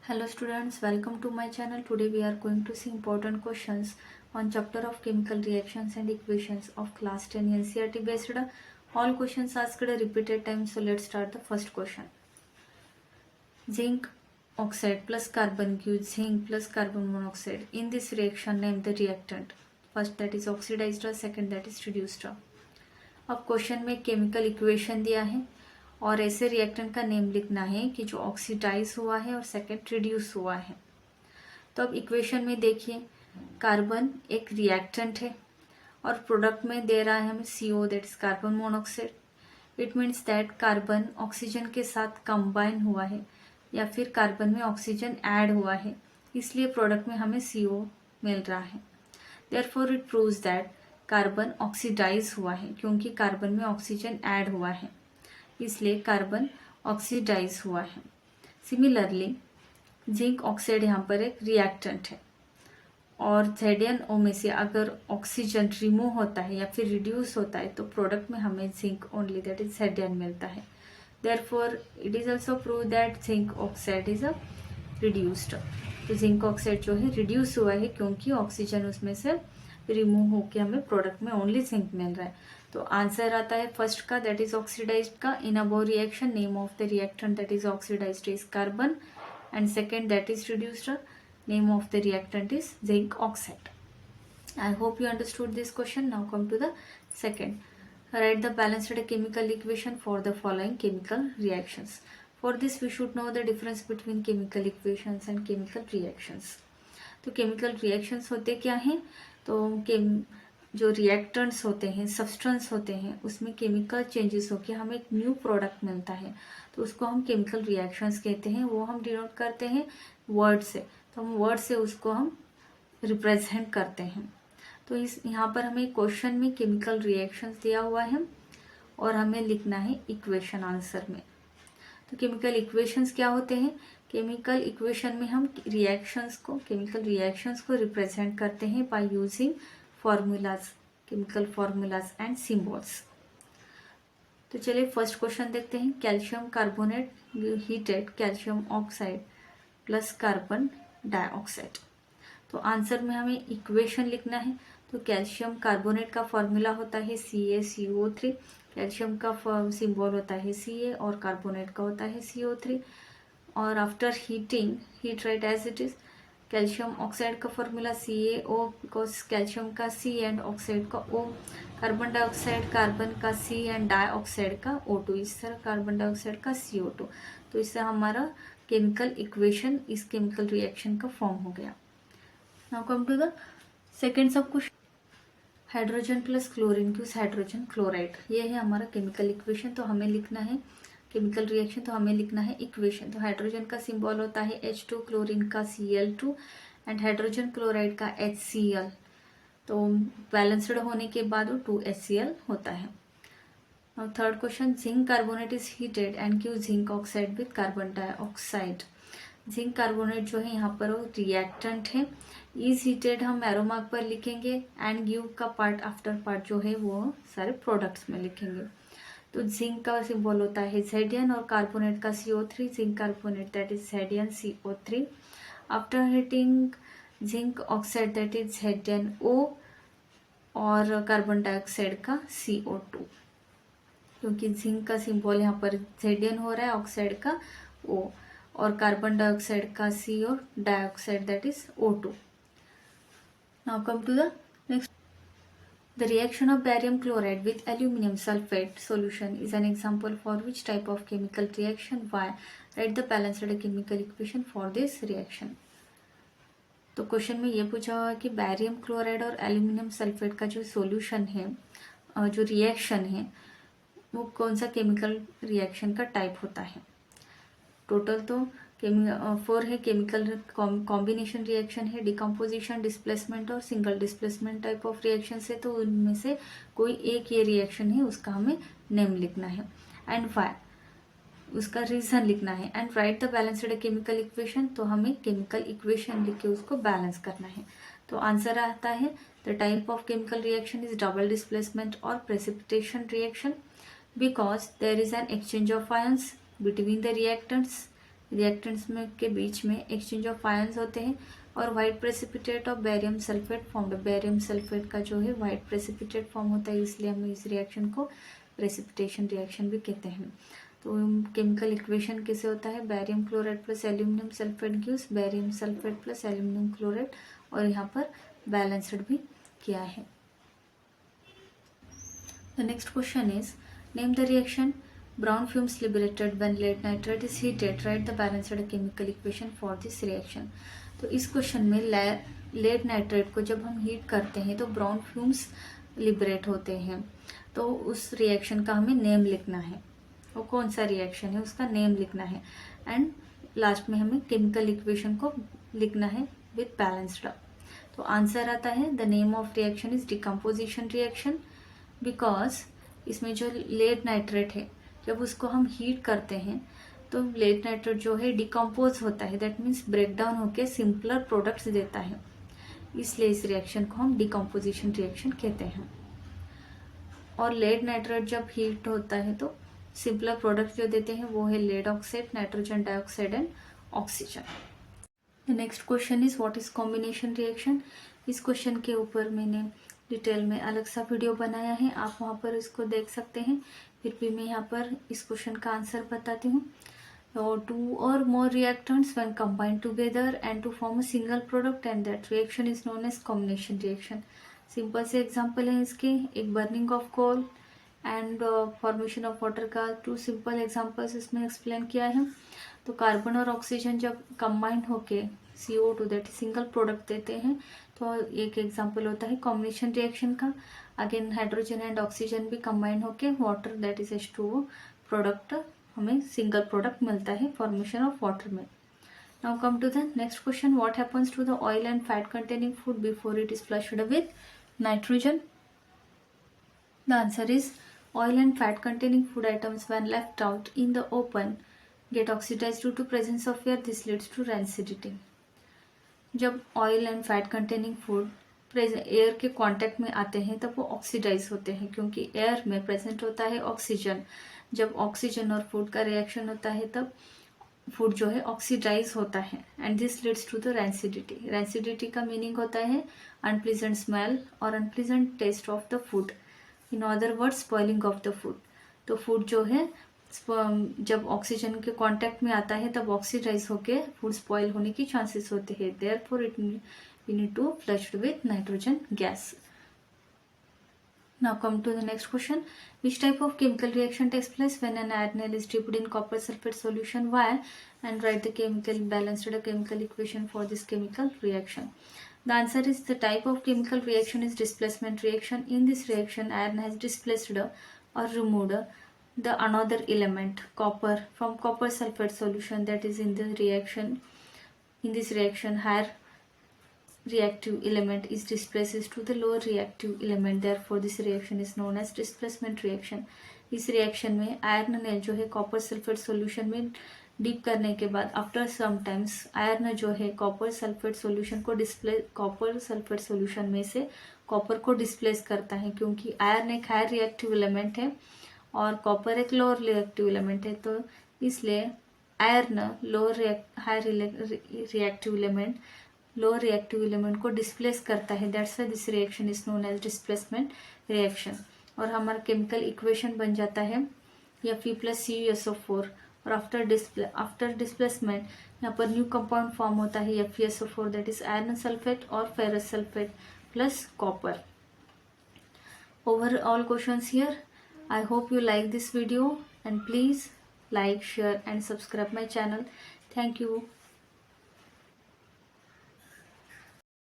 Hello students, welcome to my channel. Today we are going to see important questions on chapter of chemical reactions and equations of class 10 NCERT based. All questions asked repeated times. So let's start the first question. Zinc oxide plus carbon gives zinc plus carbon monoxide. In this reaction name the reactant. First that is oxidized, second that is reduced. अब question में chemical equation दिया है और ऐसे reactant का name लिखना है कि जो ऑक्सीडाइज हुआ है और सेकंड रिड्यूस हुआ है। तो अब इक्वेशन में देखिए, कार्बन एक रिएक्टेंट है और प्रोडक्ट में दे रहा है हमें CO, that is carbon monoxide. It means that carbon oxygen के साथ कंबाइन हुआ है या फिर कार्बन में ऑक्सीजन ऐड हुआ है, इसलिए प्रोडक्ट में हमें CO मिल रहा है। Therefore it proves that carbon oxidise हुआ है, क्योंकि कार्बन में ऑक्सीजन ऐड हुआ है, इसलिए कार्बन ऑक्सीडाइज हुआ है। सिमिलरली जिंक ऑक्साइड यहाँ पर एक रिएक्टेंट है और ZnO में से अगर ऑक्सीजन रिमूव होता है या फिर रिड्यूस होता है तो प्रोडक्ट में हमें zinc only, that is Zn मिलता है। Therefore it is also prove that zinc oxide is a reduced. तो जिंक ऑक्साइड जो है रिड्यूस हुआ है क्योंकि ऑक्सीजन उसमें से रिमूव होकर हमें प्रोडक्ट में ओनली जिंक मिल रहा है। तो आंसर आता है फर्स्ट का, दैट इज ऑक्सीडाइज्ड का। In above reaction name of the reactant that is oxidised is carbon and second that is reduced, name of the reactant is zinc oxide. I hope you understood this question. Now come to the second. Write the balanced chemical equation for the following chemical reactions. For this we should know the difference between chemical equations and chemical reactions. तो chemical reactions होते क्या हैं? तो जो reactants होते हैं, substance होते हैं, उसमें केमिकल चेंजेस होकर हमें एक न्यू प्रोडक्ट मिलता है, तो उसको हम केमिकल रिएक्शंस कहते हैं। वो हम डिनोट करते हैं वर्ड से, तो हम वर्ड से उसको हम रिप्रेजेंट करते हैं। तो इस यहाँ पर हमें क्वेश्चन में केमिकल रिएक्शंस दिया हुआ है और हमें लिखना है इक्वेशन आंसर में। तो केमिकल इक्वेशंस क्या होते हैं? केमिकल इक्वेशन में हम रिएक्शंस को, केमिकल रिएक्शंस को रिप्रेजेंट करते हैं by using formulas, chemical formulas and symbols. तो चलिए फर्स्ट क्वेश्चन देखते हैं। Calcium carbonate heated calcium oxide plus carbon dioxide. तो आंसर में हमें इक्वेशन लिखना है। तो कैल्शियम कार्बोनेट का फॉर्मूला होता है CaCO3, कैल्शियम का सिंबल होता है Ca और कार्बोनेट का होता है CO3। और after heating, heat right as it is, calcium oxide का फॉर्मूला CaO बिकॉज कैल्शियम का C एंड ऑक्साइड का O, कार्बन डाइऑक्साइड कार्बन का C एंड डाइऑक्साइड का O2, इस तरह कार्बन डाइऑक्साइड का CO2। तो इससे हमारा केमिकल इक्वेशन इस केमिकल रिएक्शन का फॉर्म हो गया। Now come to the second sub question. Hydrogen plus chlorine gives hydrogen chloride, ये है हमारा केमिकल इक्वेशन। तो हमें लिखना है केमिकल रिएक्शन, तो हमें लिखना है इक्वेशन। तो हाइड्रोजन का सिंबल होता है H2, क्लोरीन का Cl2 एंड हाइड्रोजन क्लोराइड का HCl। तो बैलेंस्ड होने के बाद वो 2HCl होता है। Now third question. Zinc carbonate is heated and give zinc oxide with carbon dioxide. Zinc carbonate जो है यहाँ पर वो रिएक्टेंट है। इज हीटेड हम एरो मार्क पर लिखेंगे एंड गिव का पार्ट आफ्टर पार्ट जो है वो सारे प्रोडक्ट्स में लिखेंगे। तो जिंक का सिंबल होता है Zn और कार्बोनेट का CO3, zinc carbonate that is ZnCO3। After heating zinc oxide that is ZnO और कार्बन डाइऑक्साइड का CO2, क्योंकि जिंक का सिंबल यहाँ पर Zn हो रहा है, ऑक्साइड का O और कार्बन डाइऑक्साइड का C और dioxide that is O2। Now come to the next. The reaction of barium chloride with aluminum sulfate solution is an example for which type of chemical reaction? Why? Write the balanced chemical equation for this reaction. तो question में ये पूछा हुआ है कि barium chloride और aluminium sulphate का जो सॉल्यूशन है, जो रिएक्शन है, वो कौन सा केमिकल रिएक्शन का टाइप होता है। टोटल तो 4 है केमिकल कॉम्बिनेशन रिएक्शन है, डिकम्पोजिशन, डिस्प्लेसमेंट और single displacement type of reaction से। तो उनमें से कोई एक ये रिएक्शन है, उसका हमें नेम लिखना है एंड वाई, उसका रीजन लिखना है and right the balanced chemical equation. तो हमें केमिकल इक्वेशन लिख के उसको बैलेंस करना है। तो आंसर आता है the type of chemical reaction is double displacement और precipitation reaction because there is an exchange of ions between the reactants. Reactants में के बीच में एक्सचेंज ऑफ आयंस होते हैं और white precipitate of barium sulphate formed. Barium sulphate का जो है व्हाइट प्रेसिपिटेट फॉर्म होता है, इसलिए हम इस रिएक्शन को प्रेसिपिटेशन रिएक्शन भी कहते हैं। तो केमिकल इक्वेशन कैसे होता है, barium chloride plus aluminium sulphate gives barium sulphate plus aluminium chloride, और यहाँ पर बैलेंस्ड भी किया है। The next question is, name the reaction. Brown fumes liberated when lead nitrate is heated. Write the balanced chemical equation for this reaction. तो इस question में lead nitrate को जब हम हीट करते हैं तो ब्राउन फ्यूम्स लिबरेट होते हैं। तो उस रिएक्शन का हमें नेम लिखना है, वो कौन सा रिएक्शन है उसका नेम लिखना है, एंड लास्ट में हमें केमिकल इक्वेशन को लिखना है विथ बैलेंस्ड। तो आंसर आता है, the name of reaction is decomposition reaction, because इसमें जो लेड नाइट्रेट है जब उसको हम हीट करते हैं तो लेड नाइट्रेट जो है डिकम्पोज होता है, दैट मीन्स ब्रेक डाउन होकर सिंपलर प्रोडक्ट्स देता है, इसलिए इस रिएक्शन को हम डिकम्पोजिशन रिएक्शन कहते हैं। और लेड नाइट्रेट जब हीट होता है तो सिंपलर प्रोडक्ट जो देते हैं वो है lead oxide, nitrogen dioxide and oxygen. The next question is what is combination reaction. इस क्वेश्चन के ऊपर मैंने डिटेल में अलग सा वीडियो बनाया है, आप वहाँ पर इसको देख सकते हैं। फिर भी मैं यहाँ पर इस क्वेश्चन का आंसर बताती हूँ। टू और more reactants when combined together and to form a single product and that reaction is known as combination reaction. Simple से एग्जांपल है इसके, एक burning of coal and formation of water का 2 simple examples इसमें explain किया है। तो carbon और ऑक्सीजन जब कंबाइंड होके CO2 दैट सिंगल प्रोडक्ट देते हैं, तो एक एग्जांपल होता है कॉम्बिनेशन रिएक्शन का। अगेन हाइड्रोजन एंड ऑक्सीजन भी कंबाइंड होके water that is H2O product, हमें सिंगल प्रोडक्ट मिलता है फॉर्मेशन ऑफ वाटर में। Now come to the next question, what happens to the oil and fat containing food before it is flushed with nitrogen. The answer is oil and fat containing food items when left out in the open get oxidized due to presence of air. This leads to rancidity. जब oil and fat containing food air के contact में आते हैं तब वो oxidise होते हैं, क्योंकि एयर में प्रेजेंट होता है ऑक्सीजन। जब ऑक्सीजन और फूड का रिएक्शन होता है तब फूड जो है ऑक्सीडाइज होता है, and this leads to the rancidity. Rancidity का मीनिंग होता है अनप्लीजेंट स्मेल और unpleasant taste of the food, in other word spoiling of the food. तो फूड जो है जब ऑक्सीजन के कांटेक्ट में आता है तब ऑक्सीडाइज होके फूड स्पॉइल होने की चांसेस होते हैं, therefore it we need to flushed with nitrogen gas. Now come to the next question. Which type of chemical reaction takes place when an adenine is dipped in copper sulfate solution? Why? And write the chemical balanced chemical equation for this chemical reaction. The answer is, the type of chemical reaction is displacement reaction. In this reaction, iron has displaced or removed the another element, copper, from copper sulfate solution, that is in the reaction. In this reaction, higher reactive element is displaced to the lower reactive element, therefore this reaction is known as displacement reaction. इस reaction में iron ने जो है copper sulphate solution में deep करने के बाद after some times iron जो है कॉपर सल्फेट सॉल्यूशन को कॉपर सल्फेट सॉल्यूशन में से कॉपर को डिस्प्लेस करता है, क्योंकि आयरन एक हायर रिएक्टिव एलिमेंट है और कॉपर एक लोअर रिएक्टिव एलिमेंट है। तो इसलिए iron lower higher reactive element lower reactive element को डिस्प्लेस करता है, that's why this reaction is known as displacement reaction. और हमारा केमिकल इक्वेशन बन जाता है Fe + CuSO4, और आफ्टर डिस्प्लेसमेंट यहाँ पर न्यू कंपाउंड फॉर्म होता है FeSO4, that is iron sulphate और ferrous sulphate plus copper. Overall questions here. I hope you like this video, and please like, share and subscribe my channel. Thank you.